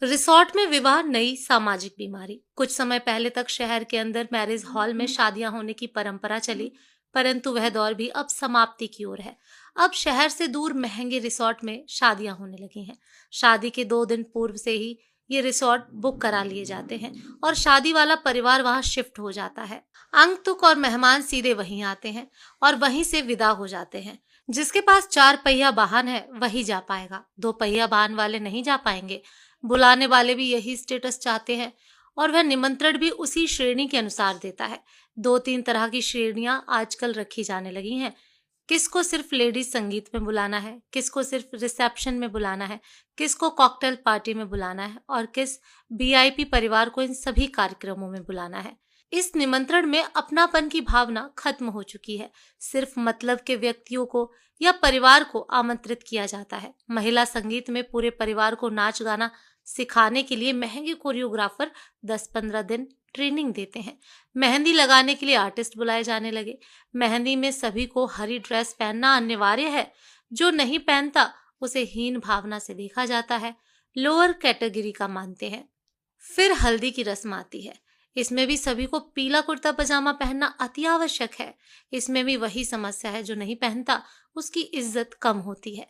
Resort में विवाह नई सामाजिक बीमारी। कुछ समय पहले तक शहर के अंदर मैरिज हॉल में शादियां होने की परंपरा चली, परंतु वह दौर भी अब समाप्ति की ओर है। अब शहर से दूर महंगे रिसोर्ट में शादियां होने लगी हैं। शादी के 2 दिन पूर्व से ही ये रिसोर्ट बुक करा लिए जाते हैं और शादी वाला परिवार वहां शिफ्ट हो जाता है। आगंतुक और मेहमान सीधे वहीं आते हैं और वहीं से विदा हो जाते हैं। जिसके पास 4 पहिया वाहन है वही जा पाएगा, 2 पहिया वाहन वाले नहीं जा पाएंगे। बुलाने वाले भी यही स्टेटस चाहते हैं और वह निमंत्रण भी उसी श्रेणी के अनुसार देता है। 2-3 तरह की श्रेणियां आजकल रखी जाने लगी हैं। किसको सिर्फ लेडीज संगीत में बुलाना है, किसको सिर्फ रिसेप्शन में बुलाना है, किसको कॉकटेल पार्टी में बुलाना है और किस वीआईपी परिवार को इन सभी कार्यक्रमों में बुलाना है। इस निमंत्रण में अपनापन की भावना खत्म हो चुकी है। सिर्फ मतलब के व्यक्तियों को या परिवार को आमंत्रित किया जाता है। महिला संगीत में पूरे परिवार को नाच गाना सिखाने के लिए महंगे कोरियोग्राफर 10-15 दिन ट्रेनिंग देते हैं। मेहंदी लगाने के लिए आर्टिस्ट बुलाए जाने लगे। मेहंदी में सभी को हरी ड्रेस पहनना अनिवार्य है। जो नहीं पहनता उसे हीन भावना से देखा जाता है, लोअर कैटेगरी का मानते हैं। फिर हल्दी की रस्म आती है। इसमें भी सभी को पीला कुर्ता पजामा पहनना अति आवश्यक है। इसमें भी वही समस्या है, जो नहीं पहनता उसकी इज्जत कम होती है।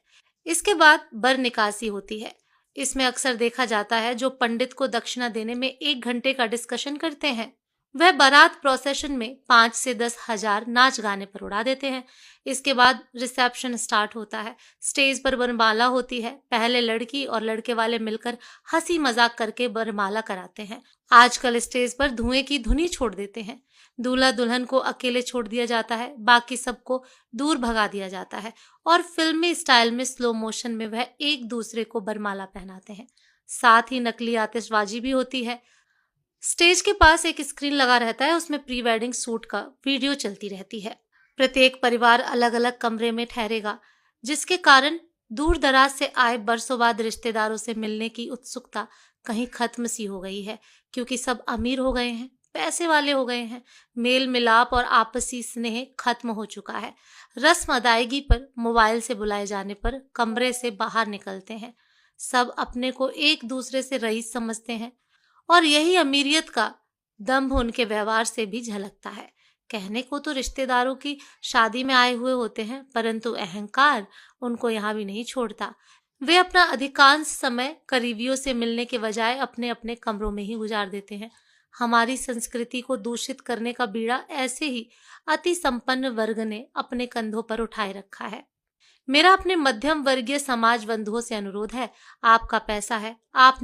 इसके बाद बर निकासी होती है। इसमें अक्सर देखा जाता है जो पंडित को दक्षिणा देने में 1 घंटे का डिस्कशन करते हैं, वह बारात प्रोसेशन में 5 से 10 हजार नाच गाने पर उड़ा देते हैं। इसके बाद रिसेप्शन स्टार्ट होता है। स्टेज पर वरमाला होती है। पहले लड़की और लड़के वाले मिलकर हंसी मजाक करके वरमाला कराते हैं। आजकल स्टेज पर धुएं की धुनी छोड़ देते हैं। दूल्हा दुल्हन को अकेले छोड़ दिया जाता है, बाकी सबको दूर भगा दिया जाता है और फिल्मी स्टाइल में स्लो मोशन में वह एक दूसरे को वरमाला पहनाते हैं। साथ ही नकली आतिशबाजी भी होती है। स्टेज के पास एक स्क्रीन लगा रहता है, उसमें प्री वेडिंग शूट का वीडियो चलती रहती है। प्रत्येक परिवार अलग अलग कमरे में ठहरेगा, जिसके कारण दूर दराज से आए बरसों बाद रिश्तेदारों से मिलने की उत्सुकता कहीं खत्म सी हो गई है, क्योंकि सब अमीर हो गए हैं, पैसे वाले हो गए हैं। मेल मिलाप और आपसी स्नेह खत्म हो चुका है। रस्म अदायगी पर मोबाइल से बुलाए जाने पर कमरे से बाहर निकलते हैं। सब अपने को एक दूसरे से रईस समझते हैं और यही अमीरियत का दंभ उनके व्यवहार से भी झलकता है। कहने को तो रिश्तेदारों की शादी में आए हुए होते हैं, परंतु अहंकार उनको यहाँ भी नहीं छोड़ता। वे अपना अधिकांश समय करीबियों से मिलने के बजाय अपने अपने कमरों में ही गुजार देते हैं। हमारी संस्कृति को दूषित करने का बीड़ा ऐसे ही अति संपन्न वर्ग ने अपने कंधों पर उठाए रखा है। मेरा अपने मध्यम वर्गीय समाज बंधुओं से अनुरोध है, आपका पैसा है, आप